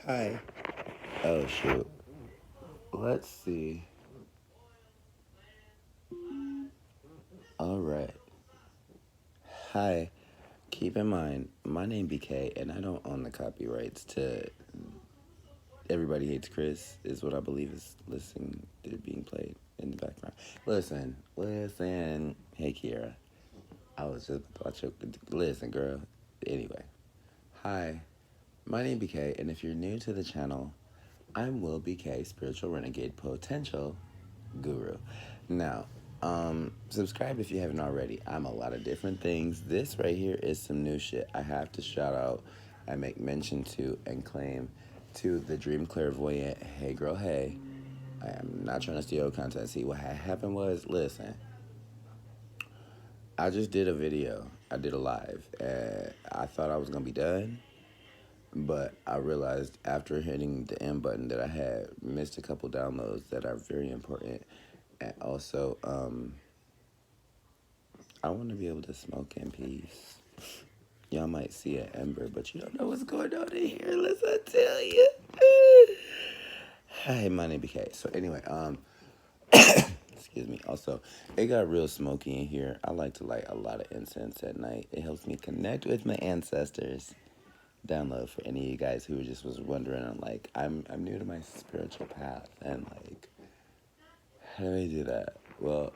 Hi. Oh, shoot. Let's see. All right. Hi. Keep in mind, my name BK, and I don't own the copyrights to Everybody Hates Chris, is what I believe is listening to being played in the background. Listen. Hey, Kiera. I was just about to listen, girl. Anyway. Hi. My name BK, and if you're new to the channel, I'm Will BK, Spiritual Renegade Potential Guru. Now, subscribe if you haven't already. I'm a lot of different things. This right here is some new shit. I have to shout out and make mention to and claim to the Dream Clairvoyant. Hey, girl, hey. I am not trying to steal your content. See, what happened was, listen, I just did a video. I did a live, and I thought I was going to be done. But I realized after hitting the end button that I had missed a couple downloads that are very important. And also, I want to be able to smoke in peace. Y'all might see an ember, but you don't know what's going on in here unless I tell you. Hi, my name is BK. So anyway, excuse me. Also, it got real smoky in here. I like to light a lot of incense at night. It helps me connect with my ancestors. Download for any of you guys who just was wondering. I'm new to my spiritual path, and like, how do I do that? Well,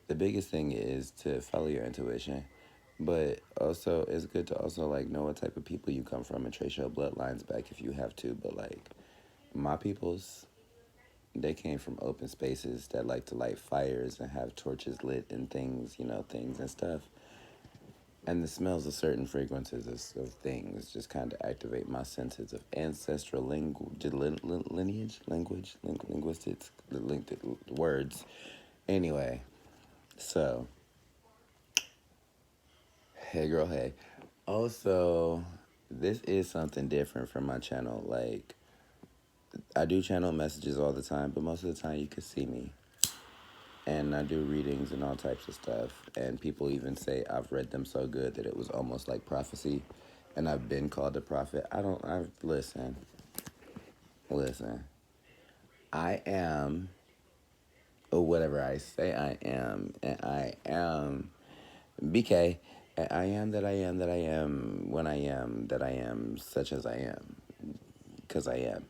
the biggest thing is to follow your intuition, but also it's good to also like know what type of people you come from and trace your bloodlines back if you have to. But like my peoples, they came from open spaces that like to light fires and have torches lit and things, things and stuff. And the smells of certain fragrances of things just kind of activate my senses of ancestral lineage, linguistics, words. Anyway, so, hey girl, hey. Also, this is something different from my channel. Like, I do channel messages all the time, but most of the time you can see me. And I do readings and all types of stuff. And people even say I've read them so good that it was almost like prophecy. And I've been called a prophet. Listen. I am, or whatever I say I am. And I am BK. And I am that I am that I am when I am that I am such as I am. Because I am.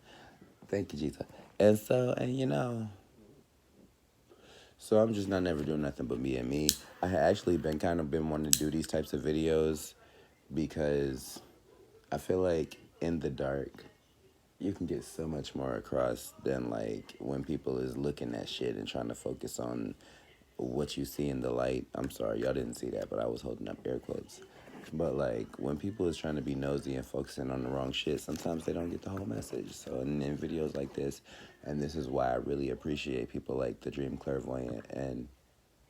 Thank you, Jesus. And so, so I'm just not never doing nothing but me and me. I had actually been wanting to do these types of videos because I feel like in the dark you can get so much more across than like when people is looking at shit and trying to focus on what you see in the light. I'm sorry, y'all didn't see that, but I was holding up air quotes. But like when people is trying to be nosy and focusing on the wrong shit, sometimes they don't get the whole message. So in videos like this, and this is why I really appreciate people like the Dream Clairvoyant and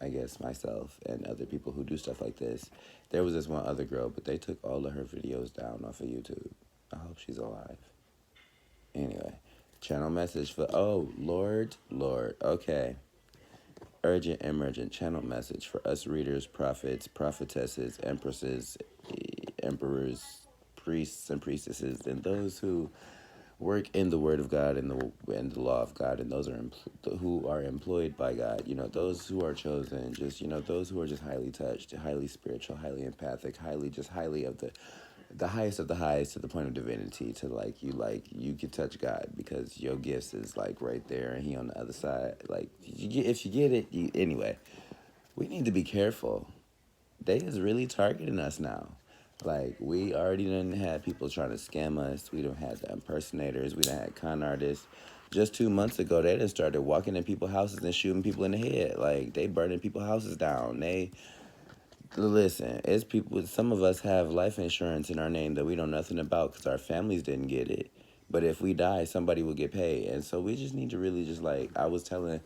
I guess myself and other people who do stuff like this. There was this one other girl, but they took all of her videos down off of YouTube. I hope she's alive. Anyway, channel message for, oh, Lord, okay. Urgent, emergent channel message for us readers, prophets, prophetesses, empresses, emperors, priests and priestesses, and those who work in the Word of God and the law of God, and those are who are employed by God. Those who are chosen, just those who are just highly touched, highly spiritual, highly empathic, highly of the highest of the highest to the point of divinity. To you can touch God because your gifts is like right there, and He on the other side. Like if you get it, anyway. We need to be careful. They is really targeting us now. Like, we already done had people trying to scam us. We done had the impersonators. We done had con artists. Just 2 months ago, they done started walking in people's houses and shooting people in the head. Like, they burning people's houses down. Listen, it's people, some of us have life insurance in our name that we know nothing about because our families didn't get it. But if we die, somebody will get paid. And so we just need to really just I was telling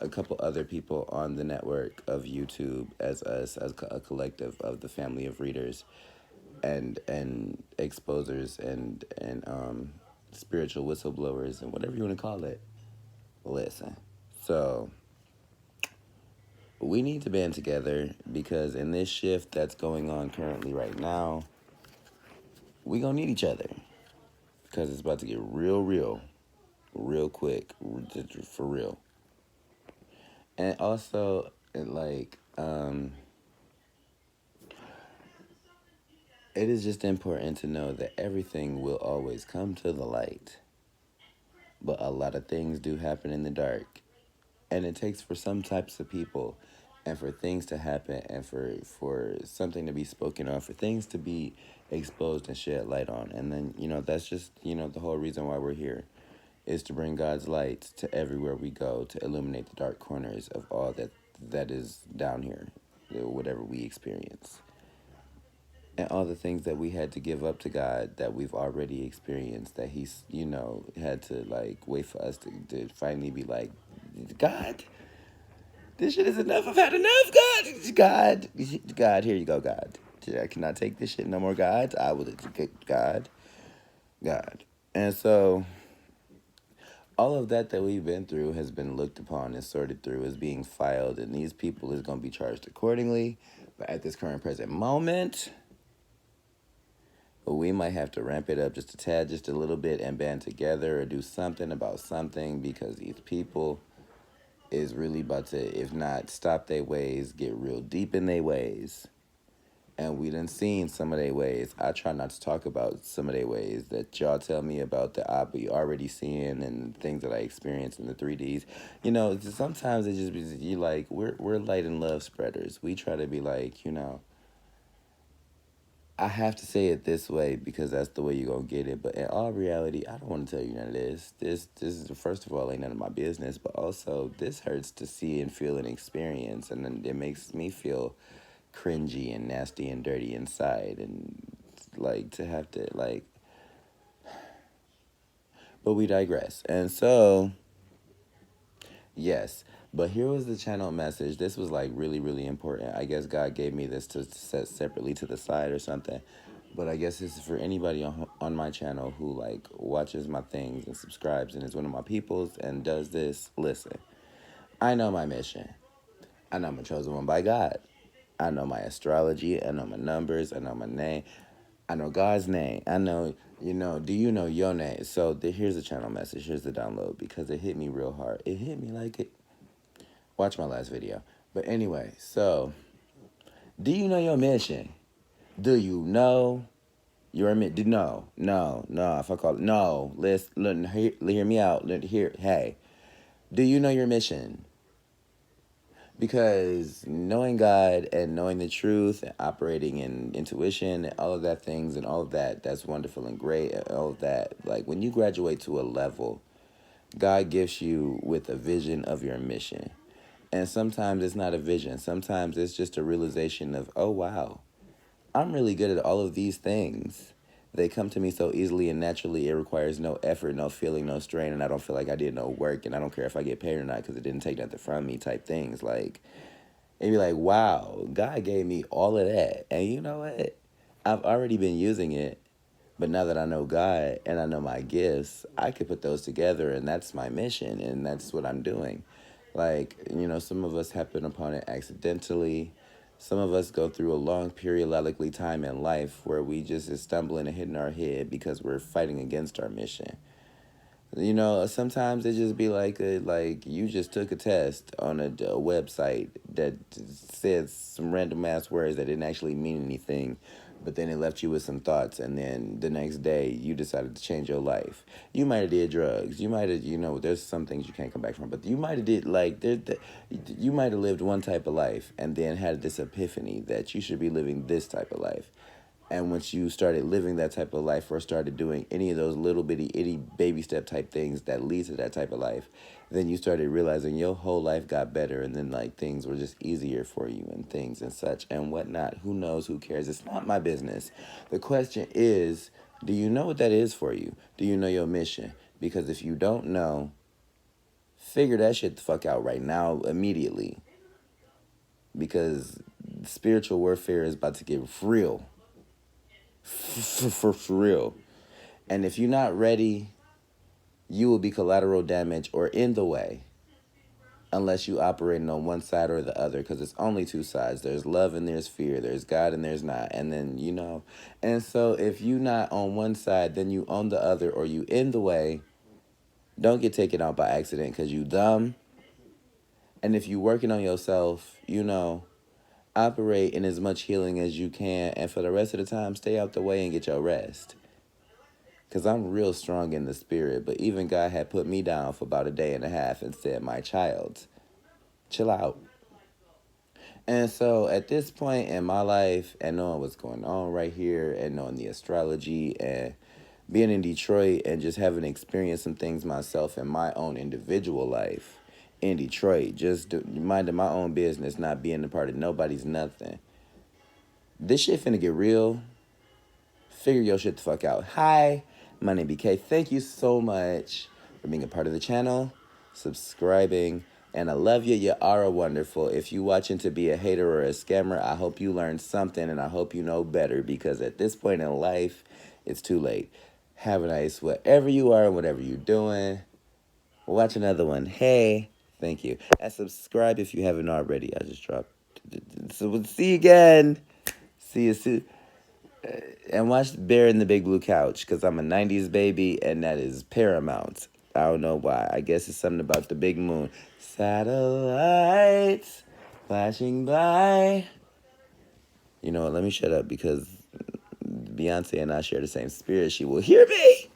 a couple other people on the network of YouTube as us, as a collective of the family of readers and exposers and spiritual whistleblowers and whatever you want to call it. Listen, so we need to band together because in this shift that's going on currently right now, we gonna need each other. because it's about to get real quick, for real. And also, it is just important to know that everything will always come to the light. But a lot of things do happen in the dark. And it takes for some types of people and for things to happen and for something to be spoken of, for things to be exposed and shed light on. And then, that's just, the whole reason why we're here is to bring God's light to everywhere we go, to illuminate the dark corners of all that is down here, whatever we experience. And all the things that we had to give up to God that we've already experienced, that He's, had to wait for us to finally be like, God, this shit is enough. I've had enough, God, here you go, God. I cannot take this shit no more, God. I will, God. And so all of that we've been through has been looked upon and sorted through as being filed, and these people is going to be charged accordingly. But at this current present moment, we might have to ramp it up just a tad, just a little bit, and band together or do something about something, because these people is really about to, if not stop their ways, get real deep in their ways. And we done seen some of their ways. I try not to talk about some of their ways that y'all tell me about that I be already seeing and things that I experience in the 3Ds. Sometimes it just be, we're light and love spreaders. We try to be I have to say it this way because that's the way you're going to get it. But in all reality, I don't want to tell you none of this. This is, first of all, ain't none of my business. But also, this hurts to see and feel and experience. And then it makes me feel cringy and nasty and dirty inside. And, to have to, But we digress. And so, yes. But here was the channel message. This was really important. I guess God gave me this to set separately to the side or something. But I guess this is for anybody on my channel who watches my things and subscribes and is one of my peoples and does this. Listen, I know my mission. I know I'm a chosen one by God. I know my astrology. I know my numbers. I know my name. I know God's name. I know, do you know your name? So here's the channel message. Here's the download because it hit me real hard. It hit me like it. Watch my last video. But anyway, so do you know your mission? Do you know your mission? No. If I call it, no. Listen, hear me out. Hey, do you know your mission? Because knowing God and knowing the truth and operating in intuition and all of that things and all of that, that's wonderful and great. And all of that, when you graduate to a level, God gifts you with a vision of your mission. And sometimes it's not a vision. Sometimes it's just a realization of, oh, wow, I'm really good at all of these things. They come to me so easily and naturally. It requires no effort, no feeling, no strain. And I don't feel like I did no work. And I don't care if I get paid or not because it didn't take nothing from me type things. It'd be like, wow, God gave me all of that. And you know what? I've already been using it. But now that I know God and I know my gifts, I could put those together. And that's my mission. And that's what I'm doing. Some of us happen upon it accidentally. Some of us go through a long periodically time in life where we just is stumbling and hitting our head because we're fighting against our mission. Sometimes it just be like you just took a test on a website that said some random ass words that didn't actually mean anything, but then it left you with some thoughts, and then the next day you decided to change your life. You might have did drugs. You might have, there's some things you can't come back from, but you might have did you might have lived one type of life and then had this epiphany that you should be living this type of life. And once you started living that type of life or started doing any of those little bitty itty baby step type things that lead to that type of life, then you started realizing your whole life got better and then things were just easier for you and things and such and whatnot. Who knows? Who cares? It's not my business. The question is, do you know what that is for you? Do you know your mission? Because if you don't know, figure that shit the fuck out right now, immediately. Because spiritual warfare is about to get real. For real. And if you're not ready, you will be collateral damage or in the way unless you operating on one side or the other, because it's only two sides. There's love and there's fear. There's God and there's not. And then, and so if you not on one side, then you on the other, or you in the way. Don't get taken out by accident because you dumb. And if you working on yourself, operate in as much healing as you can. And for the rest of the time, stay out the way and get your rest. Because I'm real strong in the spirit. But even God had put me down for about a day and a half and said, my child, chill out. And so at this point in my life, and knowing what's going on right here, and knowing the astrology, and being in Detroit, and just having experienced some things myself in my own individual life in Detroit, just minding my own business, not being a part of nobody's nothing. This shit finna get real. Figure your shit the fuck out. Hi, my name BK. Thank you so much for being a part of the channel, subscribing, and I love you. You are wonderful. If you watching to be a hater or a scammer, I hope you learned something, and I hope you know better, because at this point in life, it's too late. Have a nice whatever you are and whatever you're doing. Watch another one. Hey, thank you. And subscribe if you haven't already. I just dropped. So we'll see you again. See you soon. And watch Bear in the Big Blue Couch, because I'm a 90s baby, and that is paramount. I don't know why. I guess it's something about the big moon. Satellites flashing by. You know what? Let me shut up, because Beyonce and I share the same spirit. She will hear me.